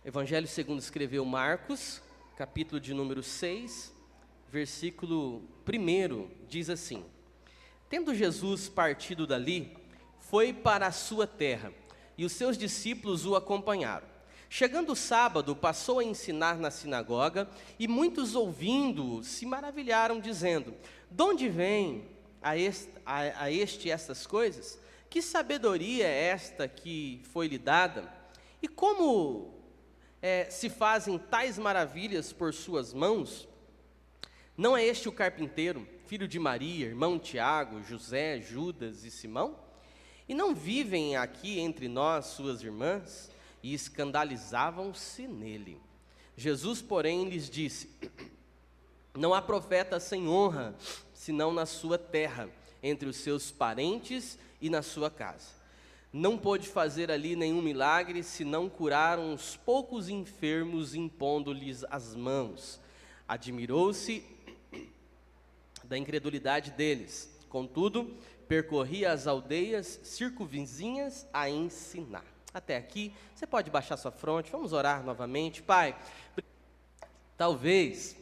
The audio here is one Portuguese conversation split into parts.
Evangelho segundo escreveu Marcos, capítulo de número 6, versículo 1, diz assim: Tendo Jesus partido dali, foi para a sua terra, e os seus discípulos o acompanharam. Chegando o sábado, passou a ensinar na sinagoga, e muitos ouvindo-o se maravilharam, dizendo: De onde vem a este estas coisas? Que sabedoria é esta que foi-lhe dada? E como se fazem tais maravilhas por suas mãos? Não é este o carpinteiro, filho de Maria, irmão de Tiago, José, Judas e Simão? E não vivem aqui entre nós suas irmãs? E escandalizavam-se nele. Jesus, porém, lhes disse: Não há profeta sem honra, senão na sua terra, entre os seus parentes e na sua casa. Não pôde fazer ali nenhum milagre, senão curar uns poucos enfermos, impondo-lhes as mãos. Admirou-se da incredulidade deles. Contudo, percorria as aldeias circunvizinhas a ensinar. Até aqui, você pode baixar sua fronte, vamos orar novamente. Pai, talvez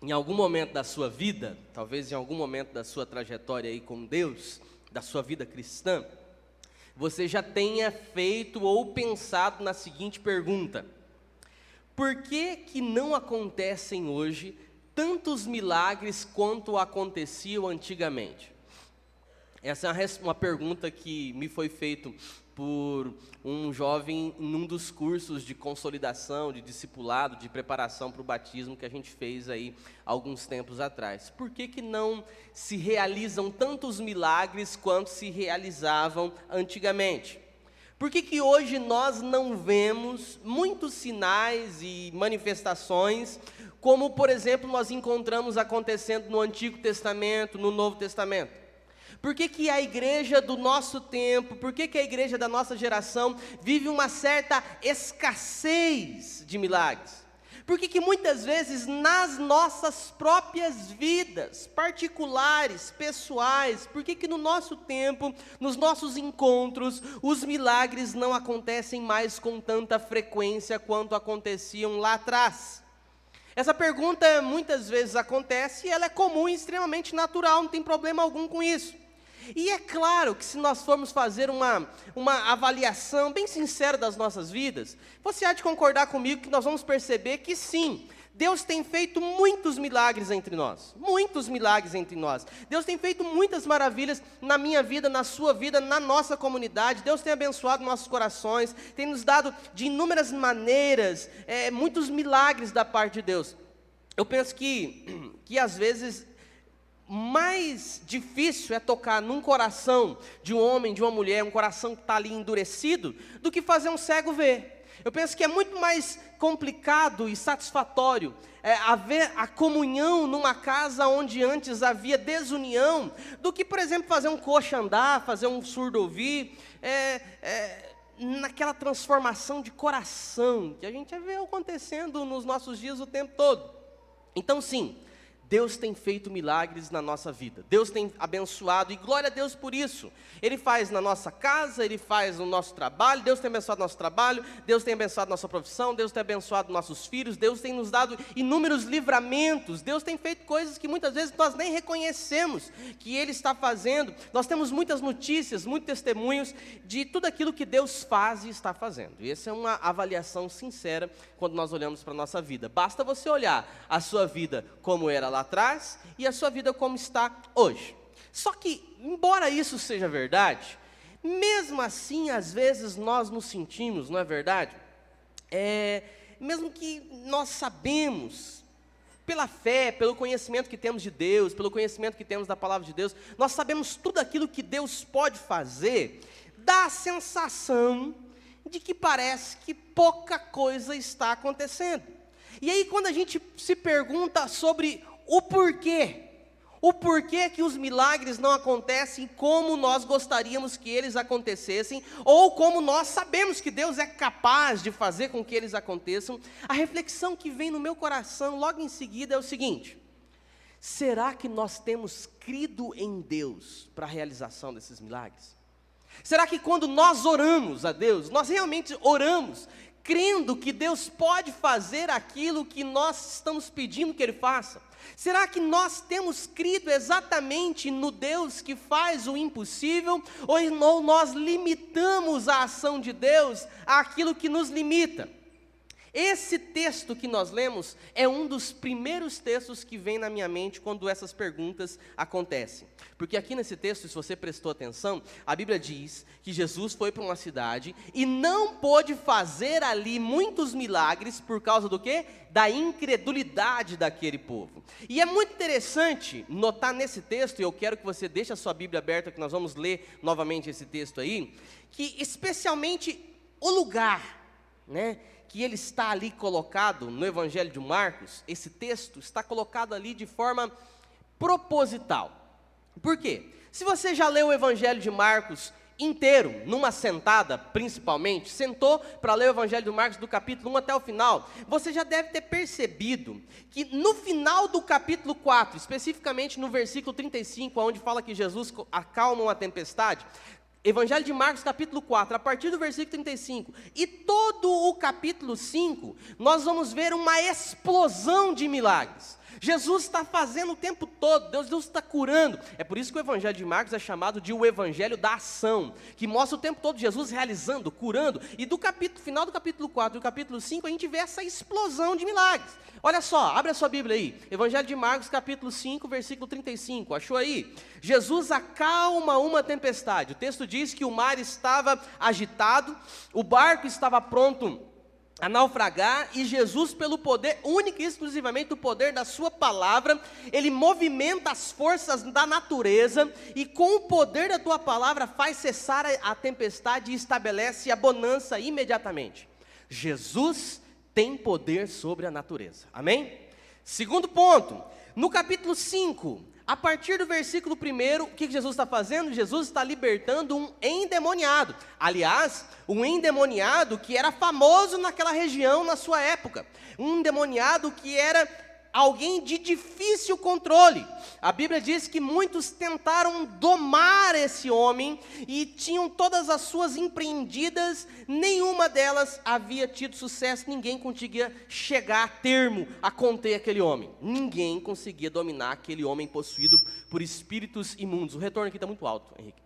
em algum momento da sua vida, talvez em algum momento da sua trajetória aí com Deus, da sua vida cristã, você já tenha feito ou pensado na seguinte pergunta: por que não acontecem hoje tantos milagres quanto aconteciam antigamente? Essa é uma pergunta que me foi feita por um jovem em um dos cursos de consolidação, de discipulado, de preparação para o batismo que a gente fez aí alguns tempos atrás. Por que não se realizam tantos milagres quanto se realizavam antigamente? Por que hoje nós não vemos muitos sinais e manifestações, como por exemplo nós encontramos acontecendo no Antigo Testamento, no Novo Testamento? Por que a igreja do nosso tempo, por que a igreja da nossa geração vive uma certa escassez de milagres? Por que muitas vezes nas nossas próprias vidas particulares, pessoais, por que no nosso tempo, nos nossos encontros, os milagres não acontecem mais com tanta frequência quanto aconteciam lá atrás? Essa pergunta muitas vezes acontece e ela é comum e extremamente natural, não tem problema algum com isso. E é claro que se nós formos fazer uma avaliação bem sincera das nossas vidas, você há de concordar comigo que nós vamos perceber que sim, Deus tem feito muitos milagres entre nós, muitos milagres entre nós. Deus tem feito muitas maravilhas na minha vida, na sua vida, na nossa comunidade. Deus tem abençoado nossos corações, tem nos dado de inúmeras maneiras, muitos milagres da parte de Deus. Eu penso que às vezes mais difícil é tocar num coração de um homem, de uma mulher, um coração que está ali endurecido, do que fazer um cego ver. Eu penso que é muito mais complicado e satisfatório haver a comunhão numa casa onde antes havia desunião, do que, por exemplo, fazer um coxo andar, fazer um surdo ouvir, naquela transformação de coração, que a gente vê acontecendo nos nossos dias o tempo todo. Então sim, Deus tem feito milagres na nossa vida, Deus tem abençoado, e glória a Deus por isso. Ele faz na nossa casa, Ele faz no nosso trabalho, Deus tem abençoado nosso trabalho, Deus tem abençoado nossa profissão, Deus tem abençoado nossos filhos, Deus tem nos dado inúmeros livramentos, Deus tem feito coisas que muitas vezes nós nem reconhecemos que Ele está fazendo. Nós temos muitas notícias, muitos testemunhos de tudo aquilo que Deus faz e está fazendo, e essa é uma avaliação sincera quando nós olhamos para a nossa vida. Basta você olhar a sua vida como era lá atrás e a sua vida como está hoje. Só que, embora isso seja verdade, mesmo assim, às vezes nós nos sentimos, não é verdade? Mesmo que nós sabemos, pela fé, pelo conhecimento que temos de Deus, pelo conhecimento que temos da palavra de Deus, nós sabemos tudo aquilo que Deus pode fazer, dá a sensação de que parece que pouca coisa está acontecendo. E aí quando a gente se pergunta sobre o porquê que os milagres não acontecem como nós gostaríamos que eles acontecessem, ou como nós sabemos que Deus é capaz de fazer com que eles aconteçam, a reflexão que vem no meu coração logo em seguida é o seguinte: será que nós temos crido em Deus para a realização desses milagres? Será que quando nós oramos a Deus, nós realmente oramos crendo que Deus pode fazer aquilo que nós estamos pedindo que Ele faça? Será que nós temos crido exatamente no Deus que faz o impossível, ou nós limitamos a ação de Deus àquilo que nos limita? Esse texto que nós lemos é um dos primeiros textos que vem na minha mente quando essas perguntas acontecem. Porque aqui nesse texto, se você prestou atenção, a Bíblia diz que Jesus foi para uma cidade e não pôde fazer ali muitos milagres por causa do quê? Da incredulidade daquele povo. E é muito interessante notar nesse texto, e eu quero que você deixe a sua Bíblia aberta, que nós vamos ler novamente esse texto aí, que especialmente o lugar, né, que ele está ali colocado no Evangelho de Marcos, esse texto está colocado ali de forma proposital. Por quê? Se você já leu o Evangelho de Marcos inteiro, numa sentada principalmente, sentou para ler o Evangelho de Marcos do capítulo 1 até o final, você já deve ter percebido que no final do capítulo 4, especificamente no versículo 35, onde fala que Jesus acalma uma tempestade, Evangelho de Marcos, capítulo 4, a partir do versículo 35, e todo o capítulo 5, nós vamos ver uma explosão de milagres. Jesus está fazendo o tempo todo, Deus está curando. É por isso que o Evangelho de Marcos é chamado de o Evangelho da ação, que mostra o tempo todo Jesus realizando, curando. E do final do capítulo 4 e do capítulo 5, a gente vê essa explosão de milagres. Olha só, abre a sua Bíblia aí, Evangelho de Marcos, capítulo 5, versículo 35, achou aí? Jesus acalma uma tempestade. O texto diz que o mar estava agitado, o barco estava pronto a naufragar, e Jesus, pelo poder, único e exclusivamente do poder da sua palavra, ele movimenta as forças da natureza, e com o poder da tua palavra faz cessar a tempestade e estabelece a bonança imediatamente. Jesus tem poder sobre a natureza, amém? Segundo ponto, no capítulo 5, a partir do versículo 1, o que Jesus está fazendo? Jesus está libertando um endemoniado. Aliás, um endemoniado que era famoso naquela região na sua época. Um endemoniado que era alguém de difícil controle. A Bíblia diz que muitos tentaram domar esse homem e tinham todas as suas empreendidas, nenhuma delas havia tido sucesso, ninguém conseguia chegar a termo a conter aquele homem. Ninguém conseguia dominar aquele homem possuído por espíritos imundos. O retorno aqui está muito alto, Henrique.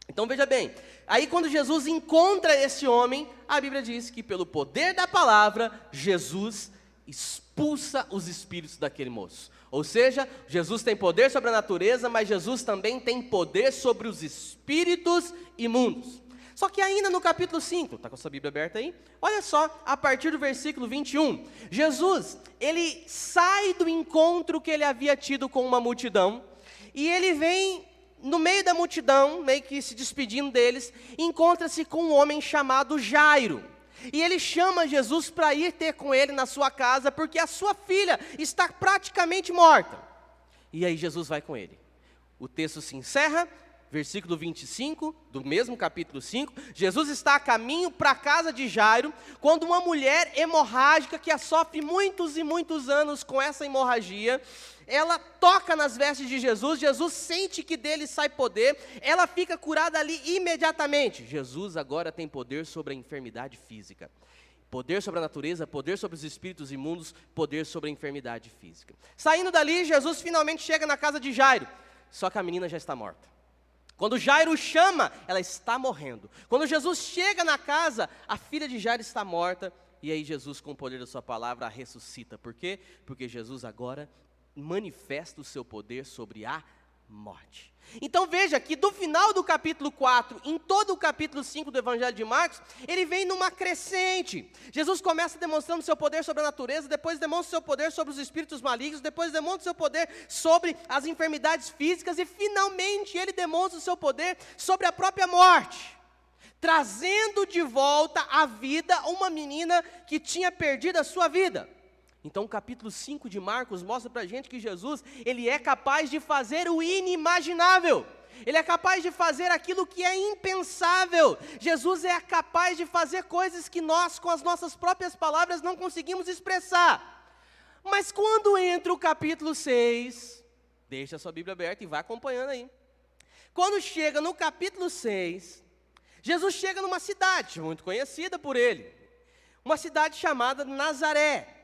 Então veja bem, aí quando Jesus encontra esse homem, a Bíblia diz que pelo poder da palavra, Jesus expulsa os espíritos daquele moço. Ou seja, Jesus tem poder sobre a natureza, mas Jesus também tem poder sobre os espíritos imundos. Só que ainda no capítulo 5, está com a sua Bíblia aberta aí? Olha só, a partir do versículo 21, Jesus, ele sai do encontro que ele havia tido com uma multidão, e ele vem no meio da multidão, meio que se despedindo deles, encontra-se com um homem chamado Jairo. E ele chama Jesus para ir ter com ele na sua casa, porque a sua filha está praticamente morta. E aí Jesus vai com ele. O texto se encerra, versículo 25, do mesmo capítulo 5, Jesus está a caminho para a casa de Jairo, quando uma mulher hemorrágica, que sofre muitos e muitos anos com essa hemorragia, ela toca nas vestes de Jesus, Jesus sente que dele sai poder, ela fica curada ali imediatamente. Jesus agora tem poder sobre a enfermidade física. Poder sobre a natureza, poder sobre os espíritos imundos, poder sobre a enfermidade física. Saindo dali, Jesus finalmente chega na casa de Jairo, só que a menina já está morta. Quando Jairo chama, ela está morrendo. Quando Jesus chega na casa, a filha de Jairo está morta, e aí Jesus, com o poder da sua palavra, a ressuscita. Por quê? Porque Jesus agora manifesta o seu poder sobre a morte. Então veja que do final do capítulo 4, em todo o capítulo 5 do Evangelho de Marcos, ele vem numa crescente. Jesus começa demonstrando o seu poder sobre a natureza, depois demonstra o seu poder sobre os espíritos malignos, depois demonstra o seu poder sobre as enfermidades físicas, e finalmente ele demonstra o seu poder sobre a própria morte, trazendo de volta à vida uma menina que tinha perdido a sua vida. Então o capítulo 5 de Marcos mostra para a gente que Jesus, ele é capaz de fazer o inimaginável. Ele é capaz de fazer aquilo que é impensável. Jesus é capaz de fazer coisas que nós, com as nossas próprias palavras, não conseguimos expressar. Mas quando entra o capítulo 6, deixa a sua Bíblia aberta e vai acompanhando aí. Quando chega no capítulo 6, Jesus chega numa cidade muito conhecida por ele. uma cidade chamada Nazaré.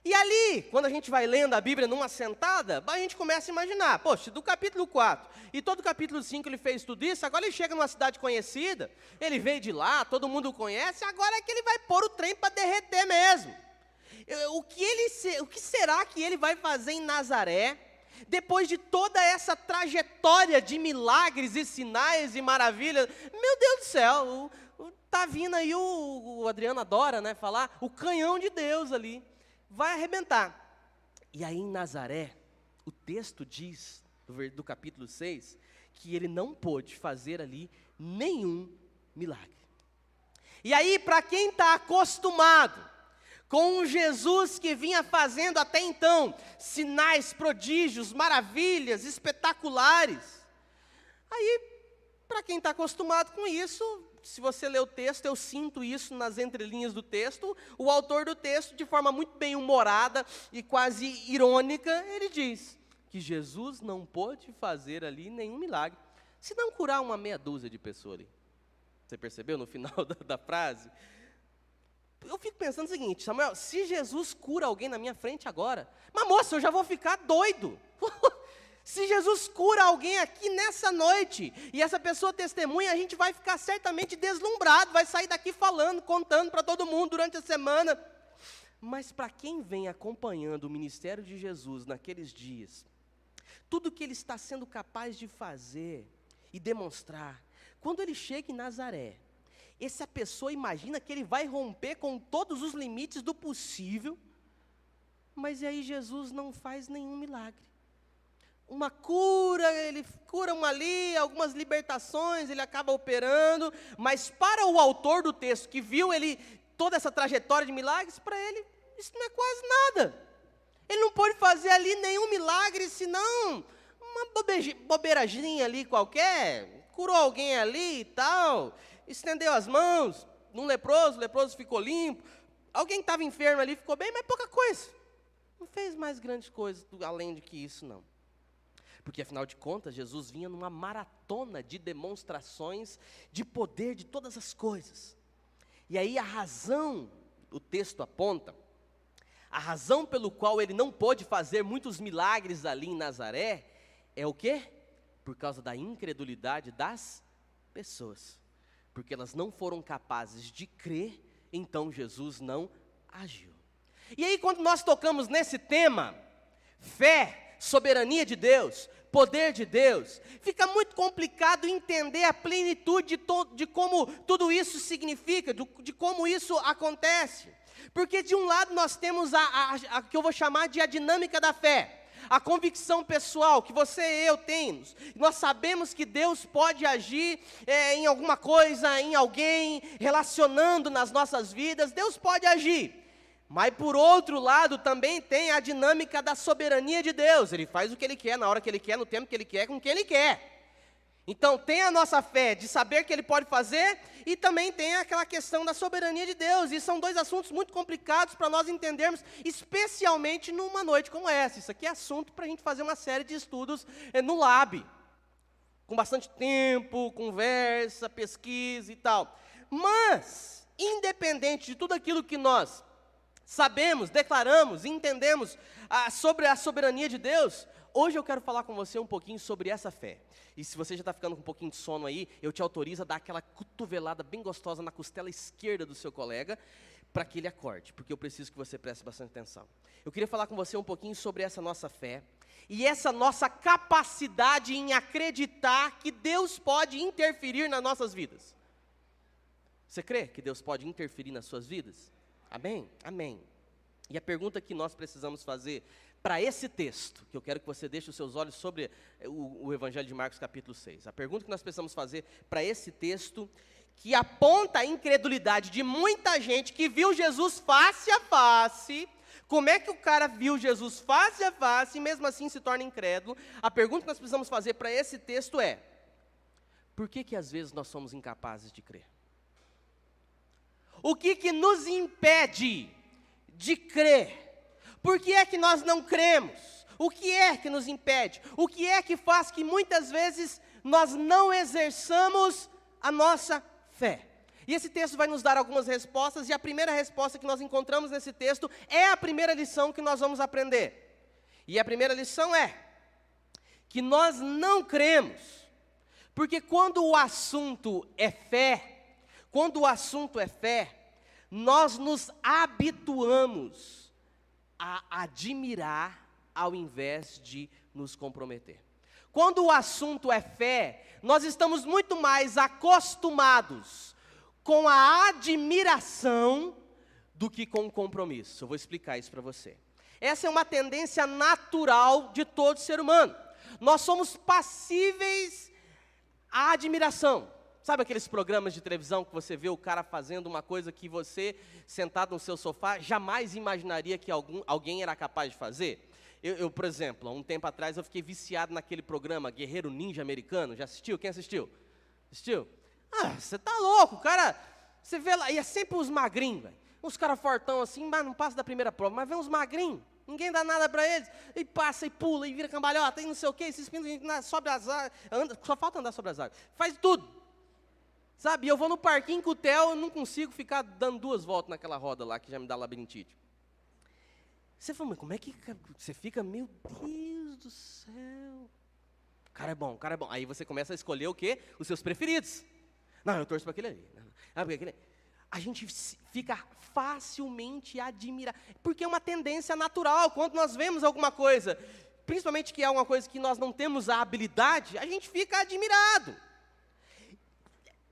E ali, quando a gente vai lendo a Bíblia numa sentada, a gente começa a imaginar, poxa, do capítulo 4 e todo o capítulo 5 ele fez tudo isso, agora ele chega numa cidade conhecida, ele veio de lá, todo mundo o conhece, agora é que ele vai pôr o trem para derreter mesmo. O que será que ele vai fazer em Nazaré, depois de toda essa trajetória de milagres e sinais e maravilhas? Meu Deus do céu, tá vindo aí o Adriano adora, né, falar, o canhão de Deus ali. Vai arrebentar. E aí em Nazaré, o texto diz, do capítulo 6, que ele não pôde fazer ali nenhum milagre. E aí, para quem está acostumado com o Jesus que vinha fazendo até então sinais, prodígios, maravilhas, espetaculares, aí, para quem está acostumado com isso, se você ler o texto, eu sinto isso nas entrelinhas do texto, o autor do texto, de forma muito bem humorada e quase irônica, ele diz que Jesus não pôde fazer ali nenhum milagre, se não curar uma meia dúzia de pessoas ali. Você percebeu no final da frase? Eu fico pensando o seguinte, Samuel, se Jesus cura alguém na minha frente agora, mas moça, eu já vou ficar doido. Se Jesus cura alguém aqui nessa noite, e essa pessoa testemunha, a gente vai ficar certamente deslumbrado, vai sair daqui falando, contando para todo mundo durante a semana. Mas para quem vem acompanhando o ministério de Jesus naqueles dias, tudo que ele está sendo capaz de fazer e demonstrar, quando ele chega em Nazaré, essa pessoa imagina que ele vai romper com todos os limites do possível, mas aí Jesus não faz nenhum milagre. Uma cura, ele cura uma ali, algumas libertações, ele acaba operando, mas para o autor do texto, que viu ele, toda essa trajetória de milagres, para ele, isso não é quase nada. Ele não pôde fazer ali nenhum milagre, senão uma bobeirazinha ali qualquer, curou alguém ali e tal, estendeu as mãos num leproso, o leproso ficou limpo, alguém que estava enfermo ali ficou bem, mas pouca coisa. Não fez mais grandes coisas além de que isso, não. Porque, afinal de contas, Jesus vinha numa maratona de demonstrações de poder de todas as coisas. E aí a razão, o texto aponta, a razão pelo qual ele não pôde fazer muitos milagres ali em Nazaré, é o quê? Por causa da incredulidade das pessoas. Porque elas não foram capazes de crer, então Jesus não agiu. E aí quando nós tocamos nesse tema, fé, soberania de Deus, poder de Deus, fica muito complicado entender a plenitude de como tudo isso significa, de como isso acontece. Porque de um lado nós temos a que eu vou chamar de a dinâmica da fé, a convicção pessoal que você e eu temos. Nós sabemos que Deus pode agir em alguma coisa, em alguém, relacionando nas nossas vidas, Deus pode agir. Mas por outro lado também tem a dinâmica da soberania de Deus. Ele faz o que Ele quer, na hora que Ele quer, no tempo que Ele quer, com quem Ele quer. Então tem a nossa fé de saber que Ele pode fazer, e também tem aquela questão da soberania de Deus. E são dois assuntos muito complicados para nós entendermos, especialmente numa noite como essa. Isso aqui é assunto para a gente fazer uma série de estudos no Lab, com bastante tempo, conversa, pesquisa e tal. Mas, independente de tudo aquilo que nós sabemos, declaramos, entendemos sobre a soberania de Deus, hoje eu quero falar com você um pouquinho sobre essa fé. E se você já está ficando com um pouquinho de sono aí, eu te autorizo a dar aquela cotovelada bem gostosa na costela esquerda do seu colega, para que ele acorde, porque eu preciso que você preste bastante atenção. Eu queria falar com você um pouquinho sobre essa nossa fé, e essa nossa capacidade em acreditar que Deus pode interferir nas nossas vidas. Você crê que Deus pode interferir nas suas vidas? Amém? Amém. E a pergunta que nós precisamos fazer para esse texto, que eu quero que você deixe os seus olhos sobre o Evangelho de Marcos capítulo 6. A pergunta que nós precisamos fazer para esse texto, que aponta a incredulidade de muita gente que viu Jesus face a face. Como é que o cara viu Jesus face a face e mesmo assim se torna incrédulo? A pergunta que nós precisamos fazer para esse texto é: por que às vezes nós somos incapazes de crer? O que nos impede de crer? Por que é que nós não cremos? O que é que nos impede? O que é que faz que muitas vezes nós não exerçamos a nossa fé? E esse texto vai nos dar algumas respostas, e a primeira resposta que nós encontramos nesse texto é a primeira lição que nós vamos aprender. E a primeira lição é que nós não cremos, porque quando o assunto é fé, nós nos habituamos a admirar ao invés de nos comprometer. Quando o assunto é fé, nós estamos muito mais acostumados com a admiração do que com o compromisso. Eu vou explicar isso para você. Essa é uma tendência natural de todo ser humano. Nós somos passíveis à admiração. Sabe aqueles programas de televisão que você vê o cara fazendo uma coisa que você, sentado no seu sofá, jamais imaginaria que alguém era capaz de fazer? Eu, por exemplo, há um tempo atrás eu fiquei viciado naquele programa Guerreiro Ninja Americano. Já assistiu? Quem assistiu? Assistiu? Ah, você tá louco, cara. Você vê lá, e é sempre os magrinhos, velho. Uns caras fortão assim, mas não passa da primeira prova. Mas vem uns magrinhos, ninguém dá nada para eles. E passa, e pula, e vira cambalhota, e não sei o quê. E se espinha sobre as águas. Só falta andar sobre as águas. Faz tudo. Sabe, eu vou no parquinho com o Theo, eu não consigo ficar dando 2 voltas naquela roda lá, que já me dá labirintite. Você fala, mas como é que você fica, meu Deus do céu. O cara é bom. Aí você começa a escolher o quê? Os seus preferidos. Não, eu torço para aquele ali. A gente fica facilmente admirado, porque é uma tendência natural. Quando nós vemos alguma coisa, principalmente que é uma coisa que nós não temos a habilidade, a gente fica admirado.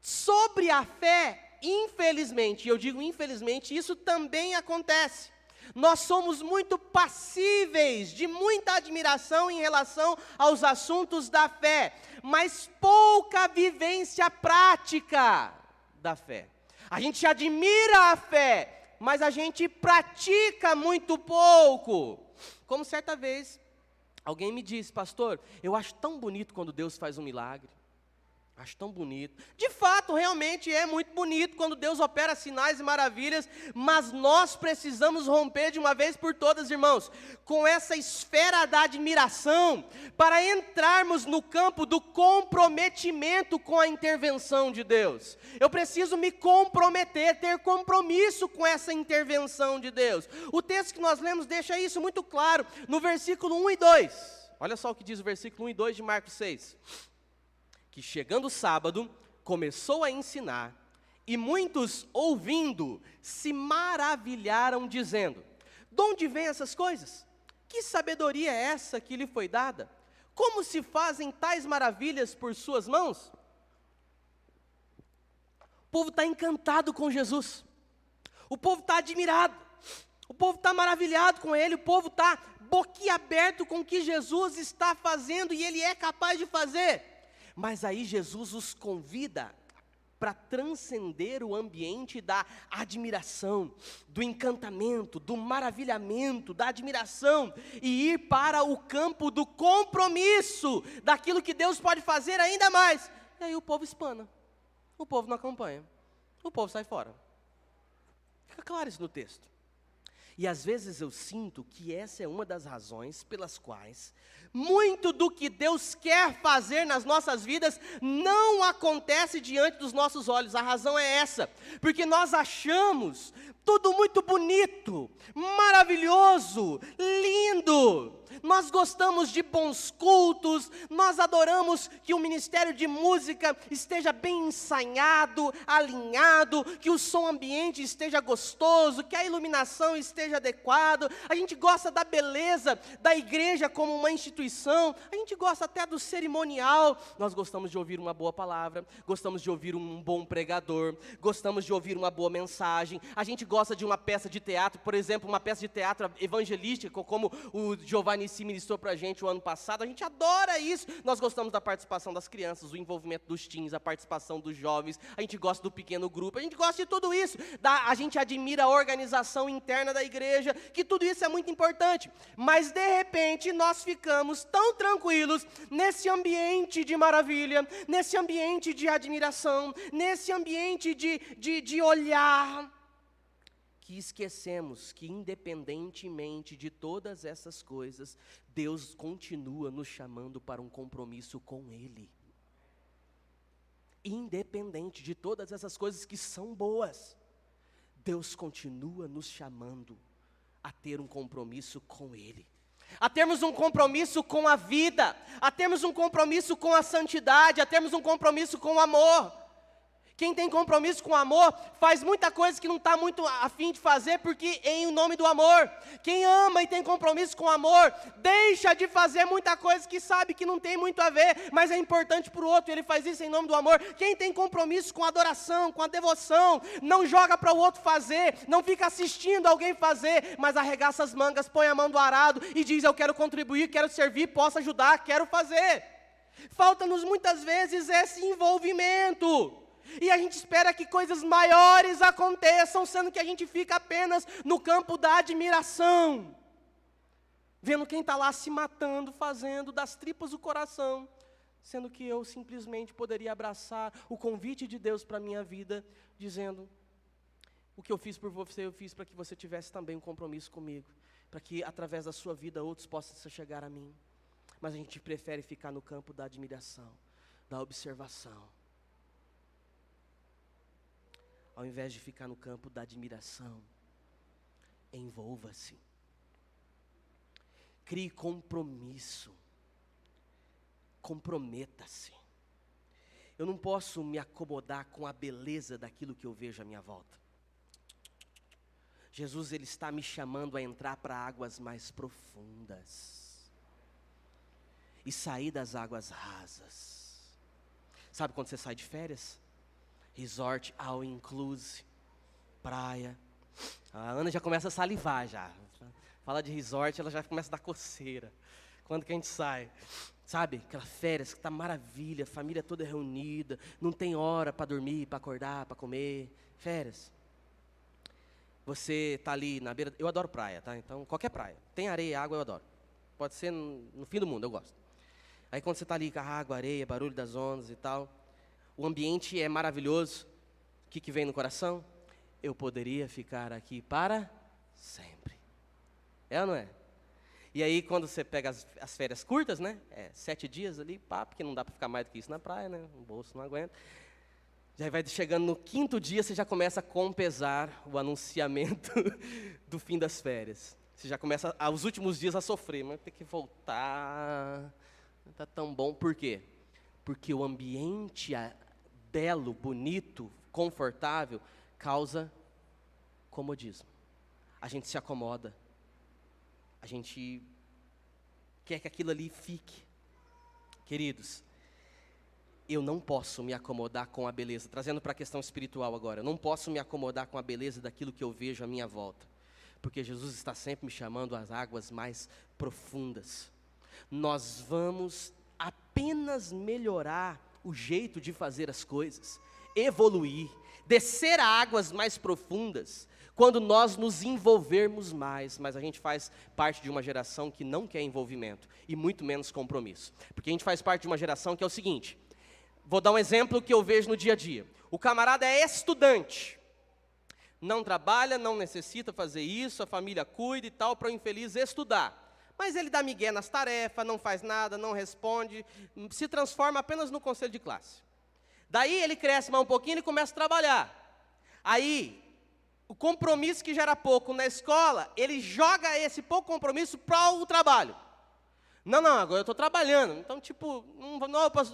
Sobre a fé, infelizmente, e eu digo infelizmente, isso também acontece. Nós somos muito passíveis de muita admiração em relação aos assuntos da fé, mas pouca vivência prática da fé. A gente admira a fé, mas a gente pratica muito pouco. Como certa vez, alguém me disse, pastor, eu acho tão bonito quando Deus faz um milagre. Acho tão bonito. De fato, realmente é muito bonito quando Deus opera sinais e maravilhas, mas nós precisamos romper de uma vez por todas, irmãos, com essa esfera da admiração, para entrarmos no campo do comprometimento com a intervenção de Deus. Eu preciso me comprometer, ter compromisso com essa intervenção de Deus. O texto que nós lemos deixa isso muito claro, no versículo 1 e 2. Olha só o que diz o versículo 1 e 2 de Marcos 6. Que chegando o sábado, começou a ensinar, e muitos, ouvindo, se maravilharam, dizendo, de onde vêm essas coisas? Que sabedoria é essa que lhe foi dada? Como se fazem tais maravilhas por suas mãos? O povo está encantado com Jesus, o povo está admirado, o povo está maravilhado com Ele, o povo está boquiaberto com o que Jesus está fazendo, e Ele é capaz de fazer. Mas aí Jesus os convida para transcender o ambiente da admiração, do encantamento, do maravilhamento, da admiração, e ir para o campo do compromisso, daquilo que Deus pode fazer ainda mais. E aí o povo espana, o povo não acompanha, o povo sai fora. Fica claro isso no texto. E às vezes eu sinto que essa é uma das razões pelas quais muito do que Deus quer fazer nas nossas vidas não acontece diante dos nossos olhos. A razão é essa, porque nós achamos tudo muito bonito, maravilhoso, lindo. Nós gostamos de bons cultos, nós adoramos que o ministério de música esteja bem ensaiado, alinhado, que o som ambiente esteja gostoso, que a iluminação esteja adequada. A gente gosta da beleza da igreja como uma instituição, a gente gosta até do cerimonial. Nós gostamos de ouvir uma boa palavra, gostamos de ouvir um bom pregador, gostamos de ouvir uma boa mensagem. A gente gosta de uma peça de teatro, por exemplo, uma peça de teatro evangelística, como o Giovanni se ministrou para a gente o ano passado. A gente adora isso. Nós gostamos da participação das crianças, o envolvimento dos teens, a participação dos jovens. A gente gosta do pequeno grupo, a gente gosta de tudo isso. A gente admira a organização interna da igreja, que tudo isso é muito importante. Mas de repente nós ficamos tão tranquilos nesse ambiente de maravilha, nesse ambiente de admiração, nesse ambiente de olhar, que esquecemos que independentemente de todas essas coisas, Deus continua nos chamando para um compromisso com Ele. independente de todas essas coisas que são boas, Deus continua nos chamando a ter um compromisso com Ele, a termos um compromisso com a vida, a termos um compromisso com a santidade, a termos um compromisso com o amor. Quem tem compromisso com o amor, faz muita coisa que não está muito afim de fazer, porque em nome do amor. Quem ama e tem compromisso com o amor, deixa de fazer muita coisa que sabe que não tem muito a ver, mas é importante para o outro, ele faz isso em nome do amor. Quem tem compromisso com a adoração, com a devoção, não joga para o outro fazer, não fica assistindo alguém fazer, mas arregaça as mangas, põe a mão do arado e diz: eu quero contribuir, quero servir, posso ajudar, quero fazer. Falta-nos muitas vezes esse envolvimento. E a gente espera que coisas maiores aconteçam, sendo que a gente fica apenas no campo da admiração, vendo quem está lá se matando, fazendo das tripas o coração, sendo que eu simplesmente poderia abraçar o convite de Deus para a minha vida, dizendo: o que eu fiz por você, eu fiz para que você tivesse também um compromisso comigo, para que através da sua vida outros possam chegar a mim. Mas a gente prefere ficar no campo da admiração, da observação, ao invés de ficar no campo da admiração. Envolva-se. Crie compromisso. Comprometa-se. Eu não posso me acomodar com a beleza daquilo que eu vejo à minha volta. Jesus, Ele está me chamando a entrar para águas mais profundas e sair das águas rasas. Sabe quando você sai de férias? Resort all inclusive, praia. A Ana já começa a salivar já. Fala de resort, ela já começa a dar coceira. Quando que a gente sai? Sabe, aquela férias que está maravilha, família toda reunida, não tem hora para dormir, para acordar, para comer. Férias. Você está ali na beira, eu adoro praia, tá? Então, qualquer praia. Tem areia e água, eu adoro. Pode ser no fim do mundo, eu gosto. Aí quando você está ali com a água, areia, barulho das ondas e tal, o ambiente é maravilhoso. O que vem no coração? Eu poderia ficar aqui para sempre. É ou não é? E aí quando você pega as férias curtas, né? 7 dias ali, porque não dá para ficar mais do que isso na praia, né? O bolso não aguenta. Já vai chegando no 5º dia, você já começa a compesar o anunciamento do fim das férias. Você já começa, aos últimos dias, a sofrer. Mas tem que voltar, não está tão bom. Por quê? Porque o ambiente belo, bonito, confortável, causa comodismo. A gente se acomoda. A gente quer que aquilo ali fique. Queridos, eu não posso me acomodar com a beleza, trazendo para a questão espiritual agora, eu não posso me acomodar com a beleza daquilo que eu vejo à minha volta, porque Jesus está sempre me chamando às águas mais profundas. Nós vamos apenas melhorar o jeito de fazer as coisas, evoluir, descer a águas mais profundas, quando nós nos envolvermos mais. Mas a gente faz parte de uma geração que não quer envolvimento, e muito menos compromisso, porque a gente faz parte de uma geração que é o seguinte, vou dar um exemplo que eu vejo no dia a dia, o camarada é estudante, não trabalha, não necessita fazer isso, a família cuida e tal, para o infeliz estudar, mas ele dá migué nas tarefas, não faz nada, não responde, se transforma apenas no conselho de classe. Daí ele cresce mais um pouquinho e começa a trabalhar. Aí, o compromisso que já era pouco na escola, ele joga esse pouco compromisso para o trabalho. Não, agora eu estou trabalhando. Então, tipo,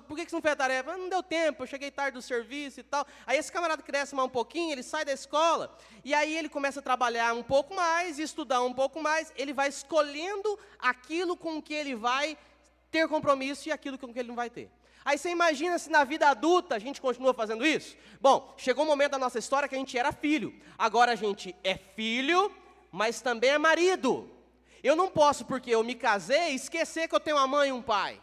por que você não fez a tarefa? Não deu tempo, eu cheguei tarde do serviço e tal. Aí esse camarada cresce mais um pouquinho, ele sai da escola, e aí ele começa a trabalhar um pouco mais, estudar um pouco mais, ele vai escolhendo aquilo com que ele vai ter compromisso e aquilo com que ele não vai ter. Aí você imagina se na vida adulta a gente continua fazendo isso? Bom, chegou um momento da nossa história que a gente era filho. Agora a gente é filho, mas também é marido. Eu não posso, porque eu me casei, esquecer que eu tenho uma mãe e um pai.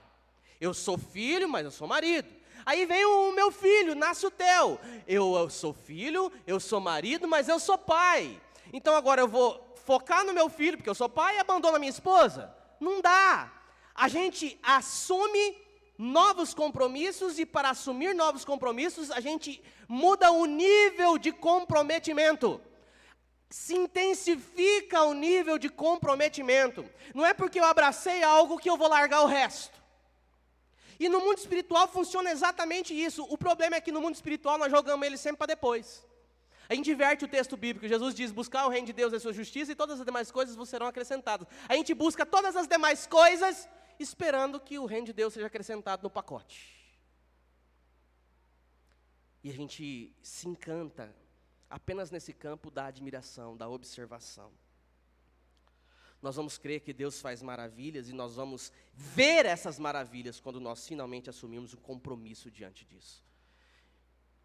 Eu sou filho, mas eu sou marido. Aí vem o meu filho, nasce o Theo. Eu sou filho, eu sou marido, mas eu sou pai. Então agora eu vou focar no meu filho, porque eu sou pai, e abandono a minha esposa? Não dá. A gente assume novos compromissos, e para assumir novos compromissos, a gente muda o nível de comprometimento. Se intensifica o nível de comprometimento. Não é porque eu abracei algo que eu vou largar o resto. E no mundo espiritual funciona exatamente isso. O problema é que no mundo espiritual nós jogamos ele sempre para depois. A gente inverte o texto bíblico. Jesus diz, buscar o reino de Deus e a sua justiça, e todas as demais coisas vos serão acrescentadas. A gente busca todas as demais coisas, esperando que o reino de Deus seja acrescentado no pacote. E a gente se encanta apenas nesse campo da admiração, da observação. Nós vamos crer que Deus faz maravilhas, e nós vamos ver essas maravilhas quando nós finalmente assumimos um compromisso diante disso.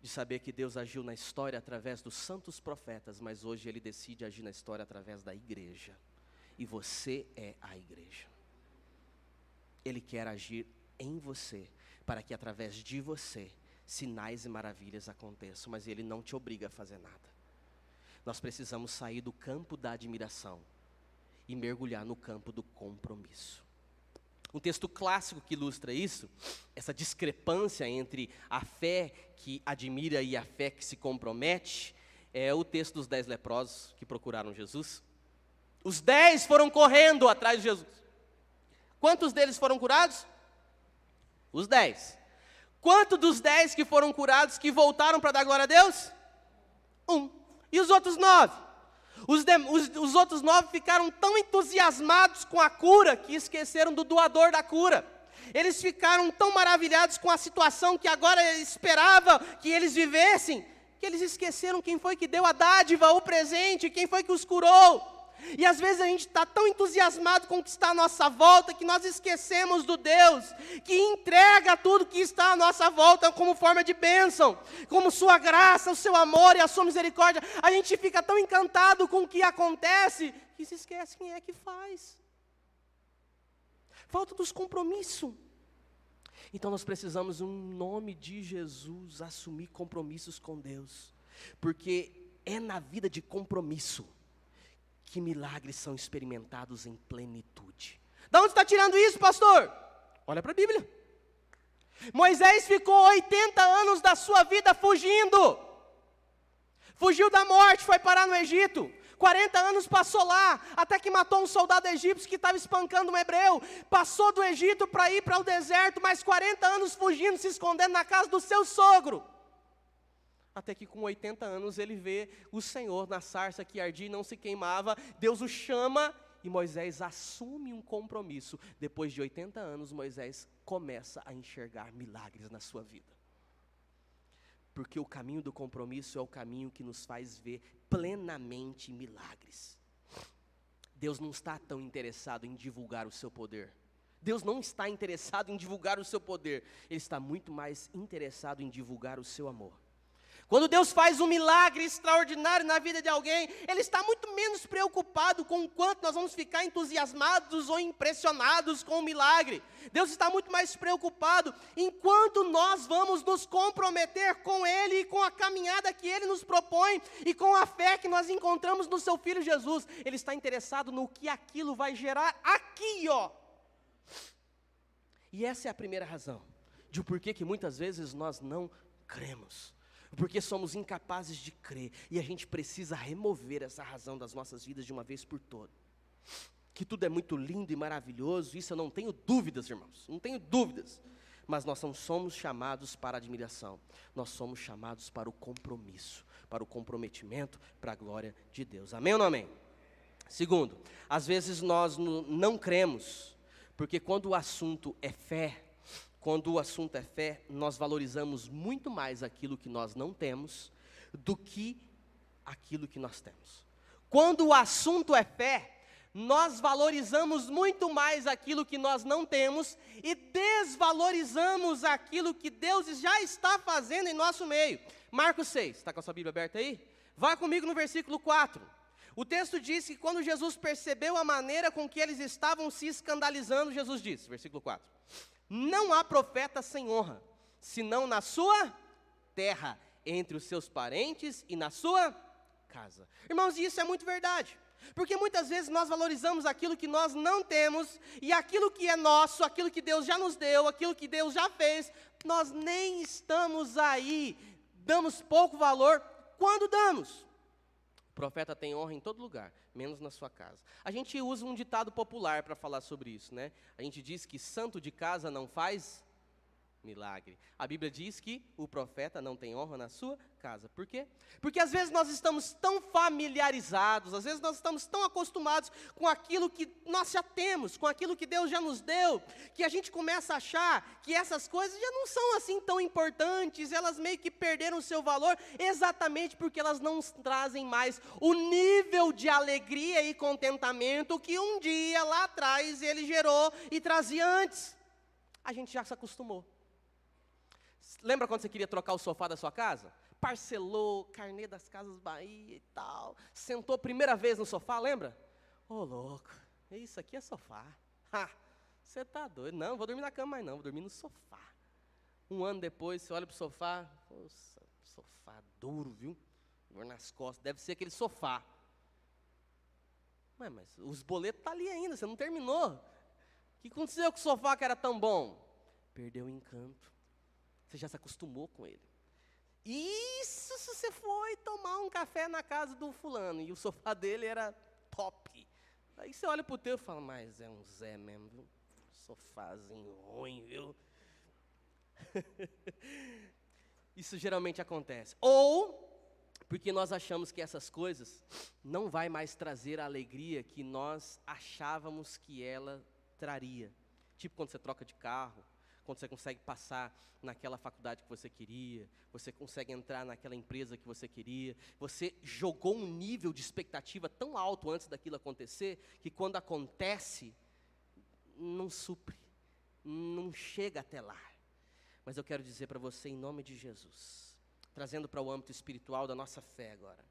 De saber que Deus agiu na história através dos santos profetas, mas hoje Ele decide agir na história através da igreja. E você é a igreja. Ele quer agir em você, para que através de você, sinais e maravilhas aconteçam, mas Ele não te obriga a fazer nada. Nós precisamos sair do campo da admiração e mergulhar no campo do compromisso. Um texto clássico que ilustra isso, essa discrepância entre a fé que admira e a fé que se compromete, é o texto dos 10 leprosos que procuraram Jesus. Os 10 foram correndo atrás de Jesus. Quantos deles foram curados? Os 10. Quantos dos 10 que foram curados que voltaram para dar glória a Deus? 1. E os outros 9? Os outros 9 ficaram tão entusiasmados com a cura que esqueceram do doador da cura. Eles ficaram tão maravilhados com a situação que agora esperava que eles vivessem, que eles esqueceram quem foi que deu a dádiva, o presente, quem foi que os curou. E às vezes a gente está tão entusiasmado com o que está à nossa volta, que nós esquecemos do Deus, que entrega tudo que está à nossa volta como forma de bênção, como sua graça, o seu amor e a sua misericórdia. A gente fica tão encantado com o que acontece, que se esquece quem é que faz. Falta dos compromissos. Então nós precisamos, em nome de Jesus, assumir compromissos com Deus, porque é na vida de compromisso que milagres são experimentados em plenitude. Da onde está tirando isso, pastor? Olha para a Bíblia. Moisés ficou 80 anos da sua vida fugindo. Fugiu da morte, foi parar no Egito. 40 anos passou lá, até que matou um soldado egípcio que estava espancando um hebreu. Passou do Egito para ir para o deserto, mais 40 anos fugindo, se escondendo na casa do seu sogro. Até que com 80 anos ele vê o Senhor na sarça que ardia e não se queimava. Deus o chama e Moisés assume um compromisso. Depois de 80 anos, Moisés começa a enxergar milagres na sua vida. Porque o caminho do compromisso é o caminho que nos faz ver plenamente milagres. Deus não está tão interessado em divulgar o seu poder. Deus não está interessado em divulgar o seu poder. Ele está muito mais interessado em divulgar o seu amor. Quando Deus faz um milagre extraordinário na vida de alguém, Ele está muito menos preocupado com o quanto nós vamos ficar entusiasmados ou impressionados com o milagre. Deus está muito mais preocupado em quanto nós vamos nos comprometer com Ele e com a caminhada que Ele nos propõe e com a fé que nós encontramos no Seu Filho Jesus. Ele está interessado no que aquilo vai gerar aqui, ó. E essa é a primeira razão de porquê que muitas vezes nós não cremos. Porque somos incapazes de crer, e a gente precisa remover essa razão das nossas vidas de uma vez por todas. Que tudo é muito lindo e maravilhoso, isso eu não tenho dúvidas, irmãos, não tenho dúvidas. Mas nós não somos chamados para a admiração, nós somos chamados para o compromisso, para o comprometimento, para a glória de Deus. Amém ou não amém? Segundo, às vezes nós não cremos, porque quando o assunto é fé, nós valorizamos muito mais aquilo que nós não temos do que aquilo que nós temos. Quando o assunto é fé, nós valorizamos muito mais aquilo que nós não temos e desvalorizamos aquilo que Deus já está fazendo em nosso meio. Marcos 6, está com a sua Bíblia aberta aí? Vá comigo no versículo 4. O texto diz que quando Jesus percebeu a maneira com que eles estavam se escandalizando, Jesus disse, versículo 4, não há profeta sem honra, senão na sua terra, entre os seus parentes e na sua casa. Irmãos, isso é muito verdade, porque muitas vezes nós valorizamos aquilo que nós não temos, e aquilo que é nosso, aquilo que Deus já nos deu, aquilo que Deus já fez, nós nem estamos aí, damos pouco valor quando damos. O profeta tem honra em todo lugar, menos na sua casa. A gente usa um ditado popular para falar sobre isso, né? A gente diz que santo de casa não faz milagre. A Bíblia diz que o profeta não tem honra na sua casa. Por quê? Porque às vezes nós estamos tão familiarizados, às vezes nós estamos tão acostumados com aquilo que nós já temos, com aquilo que Deus já nos deu, que a gente começa a achar que essas coisas já não são assim tão importantes, elas meio que perderam o seu valor, exatamente porque elas não trazem mais o nível de alegria e contentamento que um dia lá atrás ele gerou e trazia antes. A gente já se acostumou. Lembra quando você queria trocar o sofá da sua casa? Parcelou, carnê das Casas Bahia e tal. Sentou a primeira vez no sofá, lembra? Ô, louco, isso aqui é sofá. Você tá doido. Não, vou dormir na cama mais não, vou dormir no sofá. Um ano depois, você olha pro sofá, nossa, sofá duro, viu? Dor nas costas, deve ser aquele sofá. Mas os boletos tá ali ainda, você não terminou. O que aconteceu com o sofá que era tão bom? Perdeu o encanto. Você já se acostumou com ele. Isso se você foi tomar um café na casa do fulano e o sofá dele era top. Aí você olha pro teu e fala, mas é um Zé mesmo, viu? Sofazinho ruim, viu? Isso geralmente acontece. Ou porque nós achamos que essas coisas não vai mais trazer a alegria que nós achávamos que ela traria. Tipo quando você troca de carro, quando você consegue passar naquela faculdade que você queria, você consegue entrar naquela empresa que você queria, você jogou um nível de expectativa tão alto antes daquilo acontecer, que quando acontece, não supre, não chega até lá. Mas eu quero dizer para você, em nome de Jesus, trazendo para o âmbito espiritual da nossa fé agora,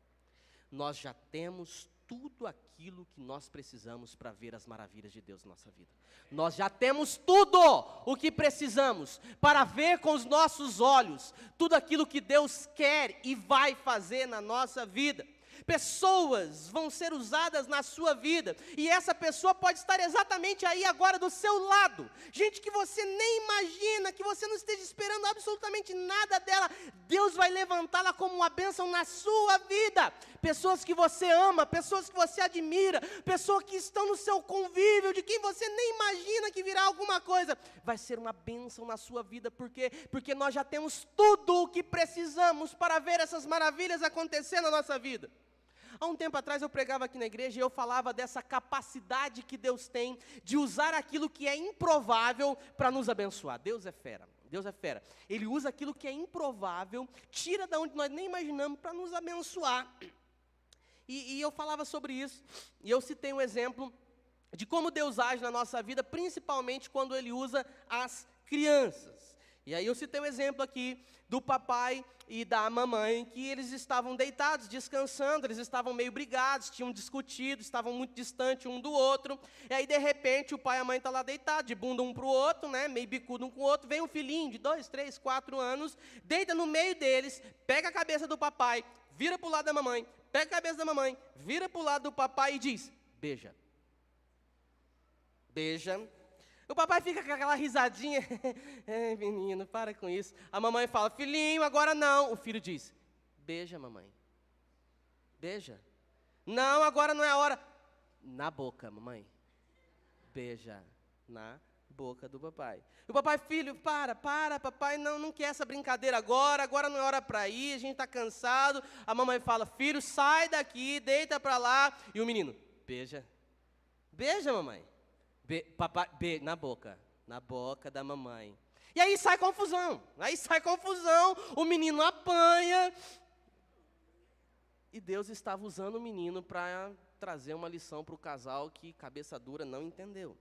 nós já temos tudo aquilo que nós precisamos para ver as maravilhas de Deus na nossa vida. Nós já temos tudo o que precisamos para ver com os nossos olhos tudo aquilo que Deus quer e vai fazer na nossa vida. Pessoas vão ser usadas na sua vida, e essa pessoa pode estar exatamente aí agora do seu lado, gente que você nem imagina, que você não esteja esperando absolutamente nada dela, Deus vai levantá-la como uma bênção na sua vida, pessoas que você ama, pessoas que você admira, pessoas que estão no seu convívio, de quem você nem imagina que virá alguma coisa, vai ser uma bênção na sua vida, porque nós já temos tudo o que precisamos para ver essas maravilhas acontecer na nossa vida. Há um tempo atrás eu pregava aqui na igreja e eu falava dessa capacidade que Deus tem de usar aquilo que é improvável para nos abençoar. Deus é fera, Deus é fera. Ele usa aquilo que é improvável, tira de onde nós nem imaginamos para nos abençoar. E eu falava sobre isso, e eu citei um exemplo de como Deus age na nossa vida, principalmente quando Ele usa as crianças. E aí eu citei um exemplo aqui do papai e da mamãe, que eles estavam deitados, descansando, eles estavam meio brigados, tinham discutido, estavam muito distantes um do outro, e aí de repente o pai e a mãe estão lá deitados, de bunda um para o outro, né, meio bicudo um com o outro, vem um filhinho de 2, 3, 4 anos, deita no meio deles, pega a cabeça do papai, vira para o lado da mamãe, pega a cabeça da mamãe, vira para o lado do papai e diz, beija. Beija. O papai fica com aquela risadinha, menino, para com isso. A mamãe fala, filhinho, agora não. O filho diz, beija, mamãe. Beija. Não, agora não é a hora. Na boca, mamãe. Beija na boca do papai. O papai, filho, para, papai não quer essa brincadeira agora não é hora para ir, a gente está cansado. A mamãe fala, filho, sai daqui, deita para lá. E o menino, beija. Beija, mamãe. Papai, na boca da mamãe. E aí sai confusão, o menino apanha. E Deus estava usando o menino para trazer uma lição para o casal que cabeça dura não entendeu.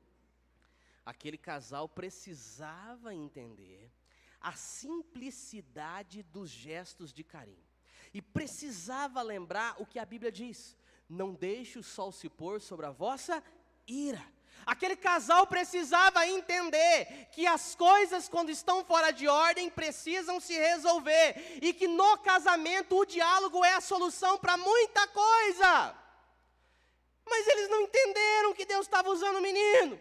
Aquele casal precisava entender a simplicidade dos gestos de carinho. E precisava lembrar o que a Bíblia diz, não deixe o sol se pôr sobre a vossa ira. Aquele casal precisava entender que as coisas quando estão fora de ordem precisam se resolver e que no casamento o diálogo é a solução para muita coisa. Mas eles não entenderam que Deus estava usando o menino.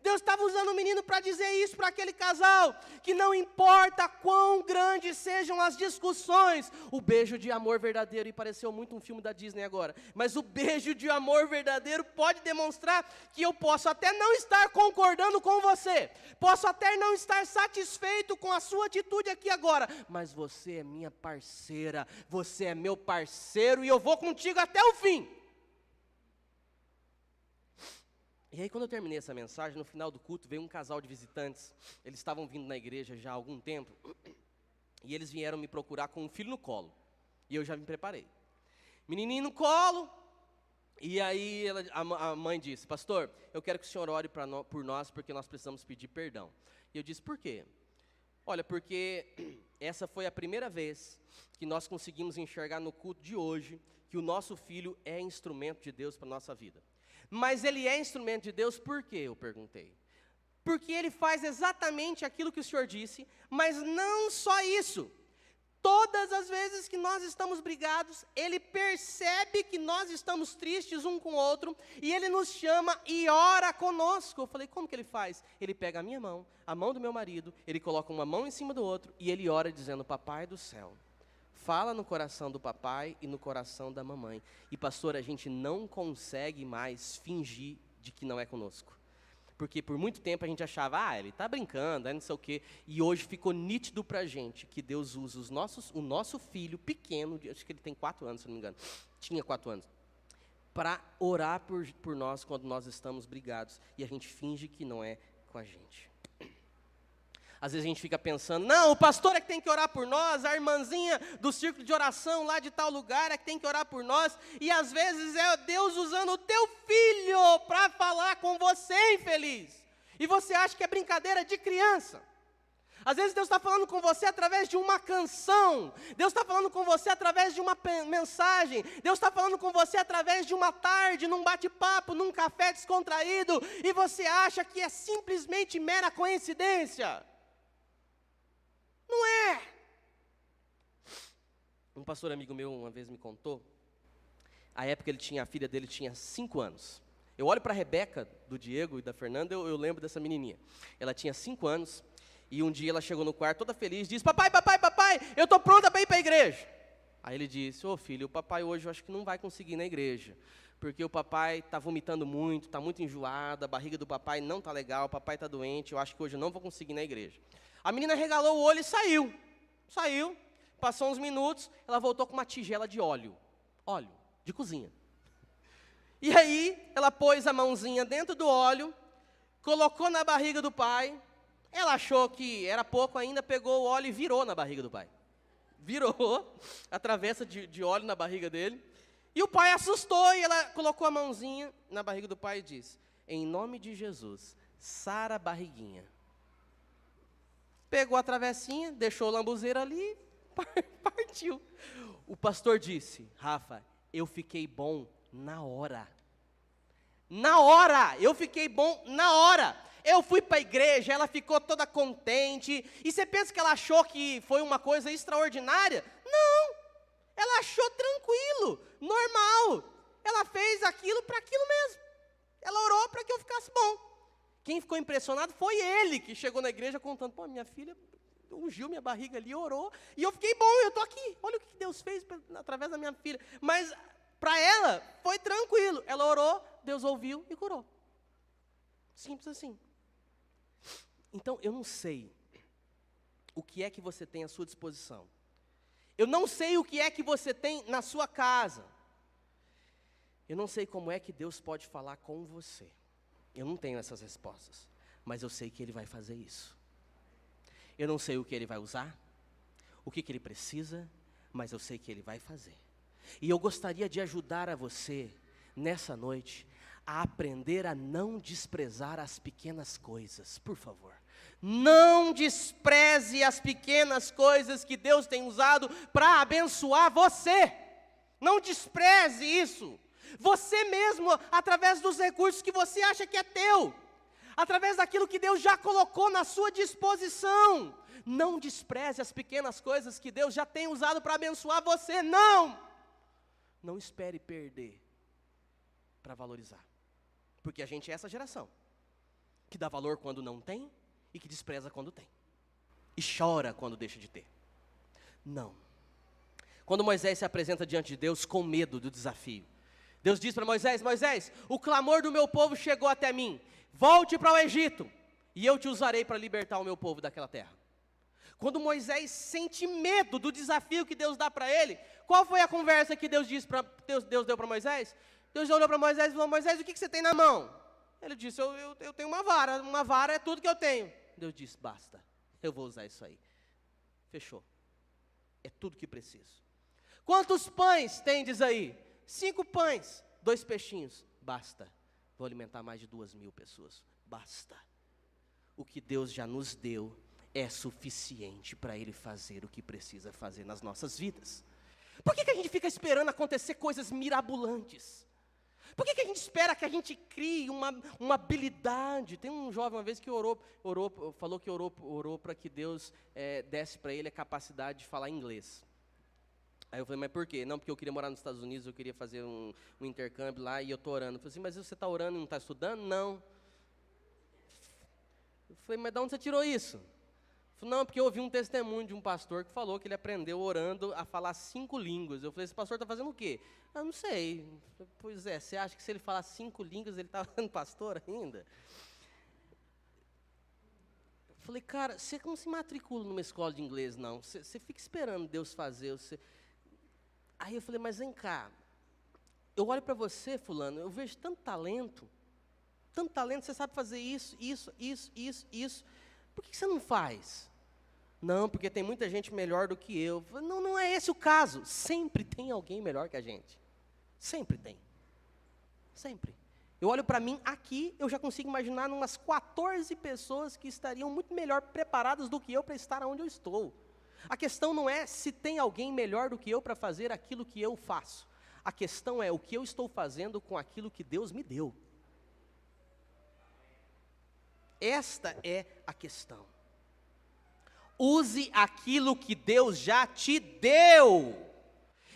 Deus estava usando o menino para dizer isso para aquele casal, que não importa quão grandes sejam as discussões, o beijo de amor verdadeiro, e pareceu muito um filme da Disney agora, mas o beijo de amor verdadeiro pode demonstrar que eu posso até não estar concordando com você, posso até não estar satisfeito com a sua atitude aqui agora, mas você é minha parceira, você é meu parceiro, e eu vou contigo até o fim. E aí, quando eu terminei essa mensagem, no final do culto, veio um casal de visitantes. Eles estavam vindo na igreja já há algum tempo. E eles vieram me procurar com um filho no colo. E eu já me preparei. Menininho no colo. E aí, a mãe disse, pastor, eu quero que o senhor ore por nós, porque nós precisamos pedir perdão. E eu disse, por quê? Olha, porque essa foi a primeira vez que nós conseguimos enxergar no culto de hoje que o nosso filho é instrumento de Deus para a nossa vida. Mas ele é instrumento de Deus por quê? Eu perguntei. Porque ele faz exatamente aquilo que o Senhor disse, mas não só isso. Todas as vezes que nós estamos brigados, ele percebe que nós estamos tristes um com o outro, e ele nos chama e ora conosco. Eu falei, como que ele faz? Ele pega a minha mão, a mão do meu marido, ele coloca uma mão em cima do outro, e ele ora dizendo, papai do céu, fala no coração do papai e no coração da mamãe. E pastor, a gente não consegue mais fingir de que não é conosco. Porque por muito tempo a gente achava, ele está brincando, não sei o quê. E hoje ficou nítido para a gente que Deus usa o nosso filho pequeno, acho que ele tem 4 anos, se não me engano, tinha 4 anos, para orar por nós quando nós estamos brigados. E a gente finge que não é com a gente. Às vezes a gente fica pensando, não, o pastor é que tem que orar por nós, a irmãzinha do círculo de oração lá de tal lugar é que tem que orar por nós, e às vezes é Deus usando o teu filho para falar com você, infeliz, e você acha que é brincadeira de criança. Às vezes Deus está falando com você através de uma canção, Deus está falando com você através de uma mensagem, Deus está falando com você através de uma tarde, num bate-papo, num café descontraído, e você acha que é simplesmente mera coincidência. Não é. Um pastor amigo meu uma vez me contou, a época a filha dele tinha 5 anos. Eu olho para a Rebeca, do Diego e da Fernanda, eu lembro dessa menininha. Ela tinha 5 anos, e um dia ela chegou no quarto toda feliz, disse, papai, eu estou pronta para ir para a igreja. Aí ele disse, filho, o papai hoje eu acho que não vai conseguir ir na igreja, porque o papai está vomitando muito, está muito enjoado, a barriga do papai não está legal, o papai está doente, eu acho que hoje eu não vou conseguir ir na igreja. A menina regalou o olho e saiu, passou uns minutos, ela voltou com uma tigela de óleo de cozinha. E aí, ela pôs a mãozinha dentro do óleo, colocou na barriga do pai, ela achou que era pouco ainda, pegou o óleo e virou na barriga do pai. Virou a travessa de óleo na barriga dele, e o pai assustou, e ela colocou a mãozinha na barriga do pai e disse, em nome de Jesus, sara a barriguinha. Pegou a travessinha, deixou o lambuzeiro ali, partiu. O pastor disse, Rafa, eu fiquei bom na hora. Eu fiquei bom na hora. Eu fui para a igreja, ela ficou toda contente. E você pensa que ela achou que foi uma coisa extraordinária? Não, ela achou tranquilo, normal. Ela fez aquilo para aquilo mesmo. Ela orou para que eu ficasse bom. Quem ficou impressionado foi ele, que chegou na igreja contando, minha filha ungiu minha barriga ali, orou, e eu fiquei bom, eu estou aqui, olha o que Deus fez através da minha filha. Mas para ela, foi tranquilo, ela orou, Deus ouviu e curou. Simples assim. Então, eu não sei o que é que você tem à sua disposição. Eu não sei o que é que você tem na sua casa. Eu não sei como é que Deus pode falar com você. Eu não tenho essas respostas, mas eu sei que Ele vai fazer isso. Eu não sei o que Ele vai usar, o que Ele precisa, mas eu sei que Ele vai fazer. E eu gostaria de ajudar a você, nessa noite, a aprender a não desprezar as pequenas coisas, por favor. Não despreze as pequenas coisas que Deus tem usado para abençoar você. Não despreze isso. Você mesmo, através dos recursos que você acha que é teu, através daquilo que Deus já colocou na sua disposição, não despreze as pequenas coisas que Deus já tem usado para abençoar você, não espere perder para valorizar, porque a gente é essa geração, que dá valor quando não tem e que despreza quando tem. E chora quando deixa de ter. Não. Quando Moisés se apresenta diante de Deus com medo do desafio, Deus diz para Moisés: Moisés, o clamor do meu povo chegou até mim. Volte para o Egito e eu te usarei para libertar o meu povo daquela terra. Quando Moisés sente medo do desafio que Deus dá para ele, qual foi a conversa que Deus deu para Moisés? Deus olhou para Moisés e falou: Moisés, o que você tem na mão? Ele disse: eu tenho uma vara é tudo que eu tenho. Deus disse: basta, eu vou usar isso aí. Fechou. É tudo que preciso. Quantos pães tendes aí? 5 pães, 2 peixinhos. Basta, vou alimentar mais de 2.000 pessoas. Basta. O que Deus já nos deu é suficiente para Ele fazer o que precisa fazer nas nossas vidas. Por que a gente fica esperando acontecer coisas mirabolantes? Por que a gente espera que a gente crie uma habilidade? Tem um jovem uma vez que falou que orou para que Deus desse para ele a capacidade de falar inglês. Aí eu falei: mas por quê? Não, porque eu queria morar nos Estados Unidos, eu queria fazer um intercâmbio lá e eu estou orando. Eu falei assim: mas você está orando e não está estudando? Não. Eu falei: mas de onde você tirou isso? Não, porque eu ouvi um testemunho de um pastor que falou que ele aprendeu orando a falar 5 línguas. Eu falei: esse pastor está fazendo o quê? Eu não sei. Falei: pois é, você acha que se ele falar 5 línguas, ele está sendo pastor ainda? Eu falei: cara, você não se matricula numa escola de inglês, não. Você fica esperando Deus fazer. Aí eu falei: mas vem cá, eu olho para você, fulano, eu vejo tanto talento, você sabe fazer isso. Por que você não faz? Não, porque tem muita gente melhor do que eu. Não é esse o caso. Sempre tem alguém melhor que a gente. Sempre tem. Sempre. Eu olho para mim aqui, eu já consigo imaginar umas 14 pessoas que estariam muito melhor preparadas do que eu para estar onde eu estou. A questão não é se tem alguém melhor do que eu para fazer aquilo que eu faço. A questão é o que eu estou fazendo com aquilo que Deus me deu. Esta é a questão. Use aquilo que Deus já te deu.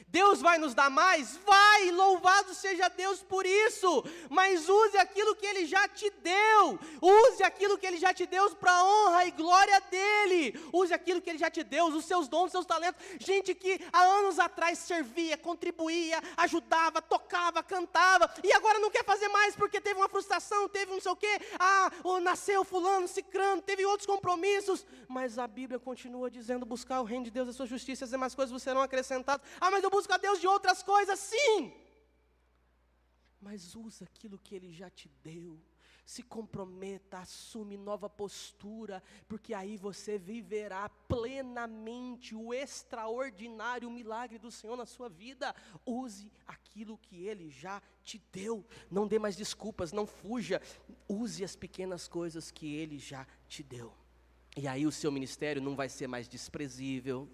Deus vai nos dar mais? Vai, louvado seja Deus por isso, mas use aquilo que Ele já te deu, use aquilo que Ele já te deu para a honra e glória dEle, use aquilo que Ele já te deu, os seus dons, os seus talentos. Gente que há anos atrás servia, contribuía, ajudava, tocava, cantava, e agora não quer fazer mais porque teve uma frustração, teve não sei o quê, nasceu fulano, cicrano, teve outros compromissos, mas a Bíblia continua dizendo: buscar o reino de Deus, a sua justiça, as demais coisas serão acrescentadas. Mas eu busco a Deus de outras coisas, sim. Mas usa aquilo que Ele já te deu. Se comprometa, assume nova postura, porque aí você viverá plenamente o extraordinário milagre do Senhor na sua vida. Use aquilo que Ele já te deu. Não dê mais desculpas, não fuja. Use as pequenas coisas que Ele já te deu. E aí o seu ministério não vai ser mais desprezível.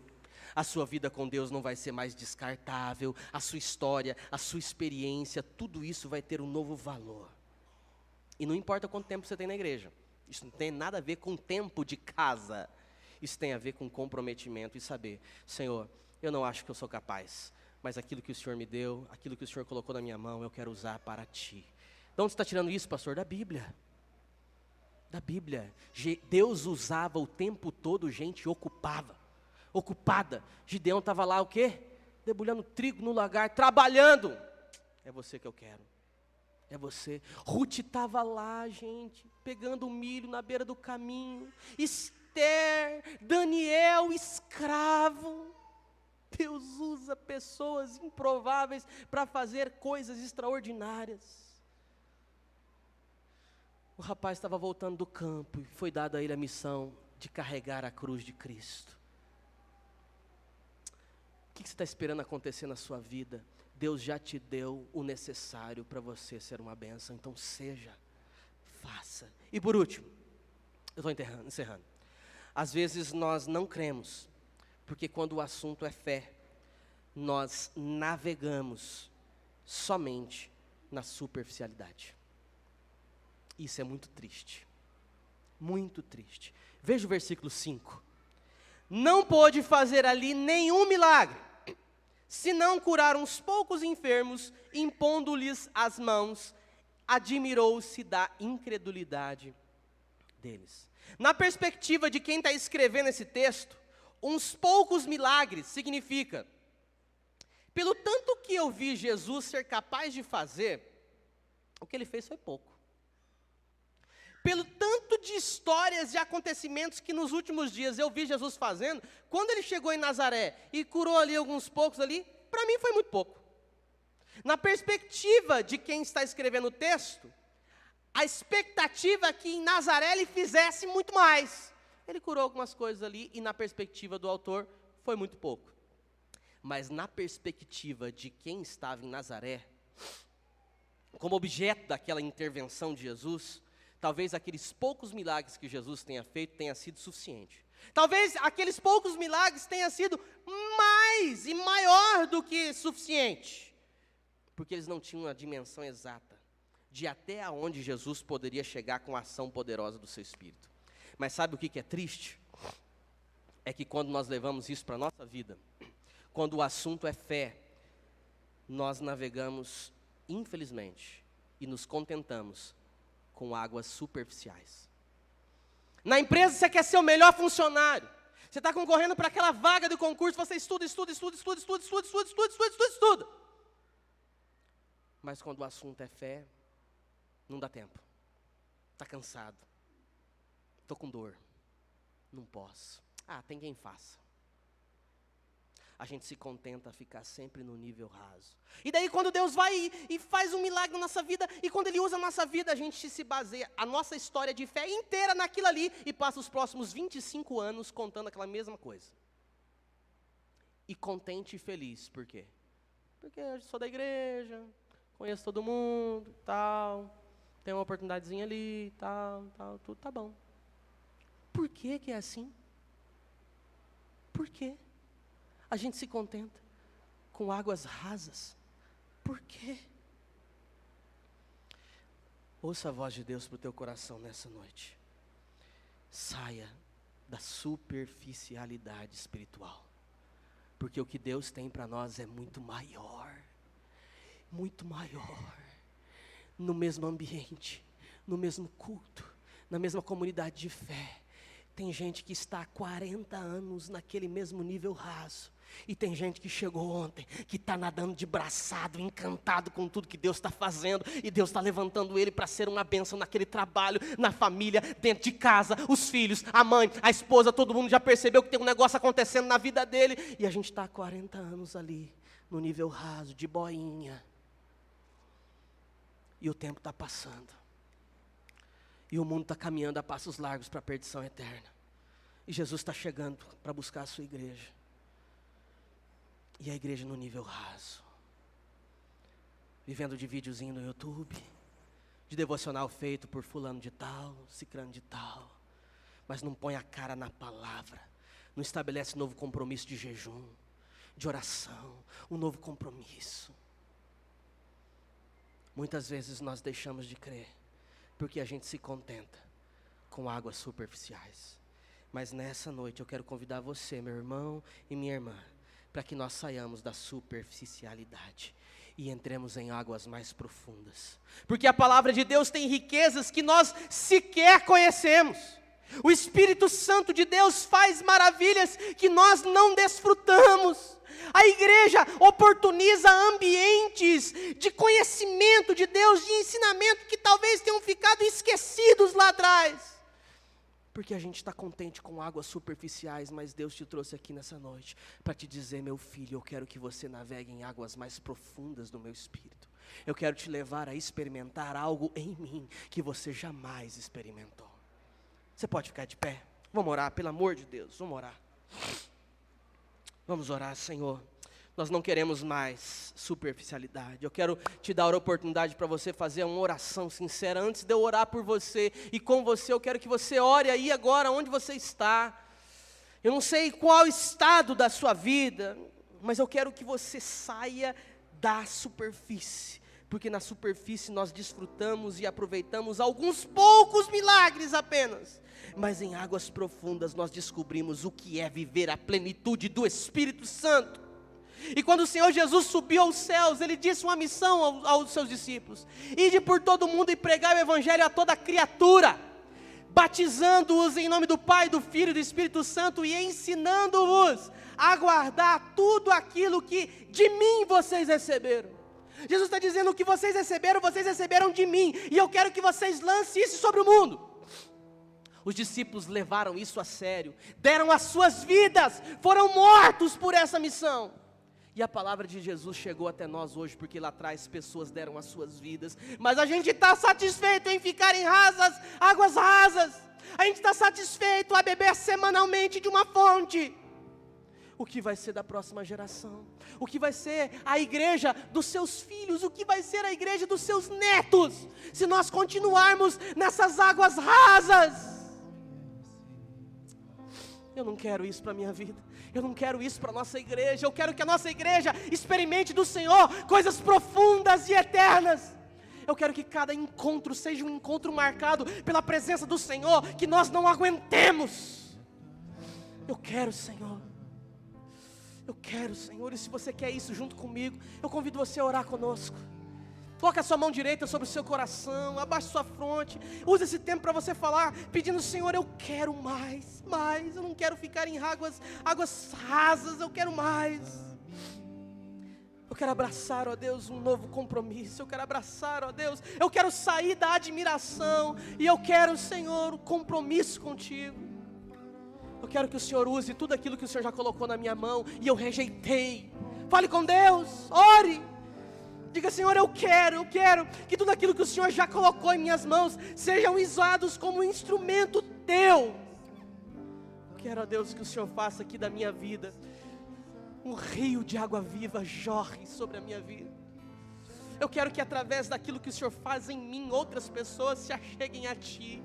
A sua vida com Deus não vai ser mais descartável, a sua história, a sua experiência, tudo isso vai ter um novo valor. E não importa quanto tempo você tem na igreja, isso não tem nada a ver com tempo de casa, isso tem a ver com comprometimento e saber: Senhor, eu não acho que eu sou capaz, mas aquilo que o Senhor me deu, aquilo que o Senhor colocou na minha mão, eu quero usar para Ti. De onde você está tirando isso, pastor? Da Bíblia. Da Bíblia. Deus usava o tempo todo gente ocupada. Gideão estava lá o quê? Debulhando trigo no lagar, trabalhando. É você que eu quero. É você. Ruth estava lá, gente, pegando milho na beira do caminho. Esther, Daniel, escravo. Deus usa pessoas improváveis para fazer coisas extraordinárias. O rapaz estava voltando do campo e foi dada a ele a missão de carregar a cruz de Cristo. O que você está esperando acontecer na sua vida? Deus já te deu o necessário para você ser uma bênção, então seja, faça. E por último, eu estou encerrando. Às vezes nós não cremos, porque quando o assunto é fé, nós navegamos somente na superficialidade. Isso é muito triste, muito triste. Veja o versículo 5. Não pôde fazer ali nenhum milagre, senão curar uns poucos enfermos, impondo-lhes as mãos. Admirou-se da incredulidade deles. Na perspectiva de quem está escrevendo esse texto, uns poucos milagres significa, pelo tanto que eu vi Jesus ser capaz de fazer, o que ele fez foi pouco. Pelo tanto de histórias e acontecimentos que nos últimos dias eu vi Jesus fazendo, quando ele chegou em Nazaré e curou ali alguns poucos ali, para mim foi muito pouco. Na perspectiva de quem está escrevendo o texto, a expectativa é que em Nazaré ele fizesse muito mais. Ele curou algumas coisas ali e na perspectiva do autor foi muito pouco. Mas na perspectiva de quem estava em Nazaré, como objeto daquela intervenção de Jesus, talvez aqueles poucos milagres que Jesus tenha feito tenha sido suficiente. Talvez aqueles poucos milagres tenham sido mais e maior do que suficiente. Porque eles não tinham a dimensão exata de até onde Jesus poderia chegar com a ação poderosa do seu Espírito. Mas sabe o que é triste? É que quando nós levamos isso para a nossa vida, quando o assunto é fé, nós navegamos, infelizmente, e nos contentamos com águas superficiais. Na empresa você quer ser o melhor funcionário. Você está concorrendo para aquela vaga do concurso, você estuda. Mas quando o assunto é fé, não dá tempo. Está cansado. Estou com dor. Não posso. Tem quem faça. A gente se contenta a ficar sempre no nível raso. E daí quando Deus vai e faz um milagre na nossa vida, e quando Ele usa a nossa vida, a gente se baseia, a nossa história de fé inteira naquilo ali, e passa os próximos 25 anos contando aquela mesma coisa. E contente e feliz, por quê? Porque eu sou da igreja, conheço todo mundo, tal, tem uma oportunidadezinha ali, tal, tudo tá bom. Por que é assim? Por quê? A gente se contenta com águas rasas. Por quê? Ouça a voz de Deus para o teu coração nessa noite. Saia da superficialidade espiritual. Porque o que Deus tem para nós é muito maior. Muito maior. No mesmo ambiente, no mesmo culto, na mesma comunidade de fé. Tem gente que está há 40 anos naquele mesmo nível raso. E tem gente que chegou ontem, que está nadando de braçado, encantado com tudo que Deus está fazendo. E Deus está levantando ele para ser uma bênção naquele trabalho, na família, dentro de casa, os filhos, a mãe, a esposa, todo mundo já percebeu que tem um negócio acontecendo na vida dele. E a gente está há 40 anos ali, no nível raso, de boinha. E o tempo está passando. E o mundo está caminhando a passos largos para a perdição eterna. E Jesus está chegando para buscar a sua igreja. E a igreja no nível raso. Vivendo de videozinho no YouTube. De devocional feito por fulano de tal, cicrano de tal. Mas não põe a cara na palavra. Não estabelece novo compromisso de jejum, de oração. Um novo compromisso. Muitas vezes nós deixamos de crer. Porque a gente se contenta com águas superficiais. Mas nessa noite eu quero convidar você, meu irmão e minha irmã, para que nós saiamos da superficialidade e entremos em águas mais profundas. Porque a palavra de Deus tem riquezas que nós sequer conhecemos. O Espírito Santo de Deus faz maravilhas que nós não desfrutamos. A igreja oportuniza ambientes de conhecimento de Deus, de ensinamento que talvez tenham ficado esquecidos lá atrás. Porque a gente está contente com águas superficiais, mas Deus te trouxe aqui nessa noite para te dizer, meu filho, eu quero que você navegue em águas mais profundas do meu Espírito. Eu quero te levar a experimentar algo em mim que você jamais experimentou. Você pode ficar de pé? Vamos orar, pelo amor de Deus, vamos orar. Vamos orar, Senhor. Nós não queremos mais superficialidade. Eu quero te dar a oportunidade para você fazer uma oração sincera. Antes de eu orar por você e com você, eu quero que você ore aí agora onde você está. Eu não sei qual estado da sua vida, mas eu quero que você saia da superfície. Porque na superfície nós desfrutamos e aproveitamos alguns poucos milagres apenas. Mas em águas profundas nós descobrimos o que é viver a plenitude do Espírito Santo. E quando o Senhor Jesus subiu aos céus, Ele disse uma missão aos seus discípulos: ide por todo mundo e pregai o Evangelho a toda criatura. batizando-os em nome do Pai, do Filho e do Espírito Santo e ensinando-os a guardar tudo aquilo que de mim vocês receberam. Jesus está dizendo: o que vocês receberam de mim, e eu quero que vocês lancem isso sobre o mundo. Os discípulos levaram isso a sério, deram as suas vidas, foram mortos por essa missão. E a palavra de Jesus chegou até nós hoje, porque lá atrás pessoas deram as suas vidas. Mas a gente está satisfeito em ficar em águas rasas. A gente está satisfeito a beber semanalmente de uma fonte. O que vai ser da próxima geração? O que vai ser a igreja dos seus filhos? O que vai ser a igreja dos seus netos? Se nós continuarmos nessas águas rasas. Eu não quero isso para a minha vida. Eu não quero isso para a nossa igreja. Eu quero que a nossa igreja experimente do Senhor coisas profundas e eternas. Eu quero que cada encontro seja um encontro marcado pela presença do Senhor, que nós não aguentemos. Eu quero, Senhor. Eu quero, Senhor. E se você quer isso junto comigo, eu convido você a orar conosco. Coloque a sua mão direita sobre o seu coração, abaixe sua fronte, use esse tempo para você falar, pedindo: Senhor, eu quero mais, eu não quero ficar em águas rasas, eu quero mais. Eu quero abraçar, ó Deus, um novo compromisso, eu quero abraçar, ó Deus, eu quero sair da admiração, e eu quero, Senhor, um compromisso contigo. Eu quero que o Senhor use tudo aquilo que o Senhor já colocou na minha mão, e eu rejeitei. Fale com Deus, ore. Diga: Senhor, eu quero que tudo aquilo que o Senhor já colocou em minhas mãos sejam usados como instrumento teu. Quero, ó Deus, que o Senhor faça aqui da minha vida um rio de água viva jorre sobre a minha vida. Eu quero que através daquilo que o Senhor faz em mim, outras pessoas se acheguem a Ti.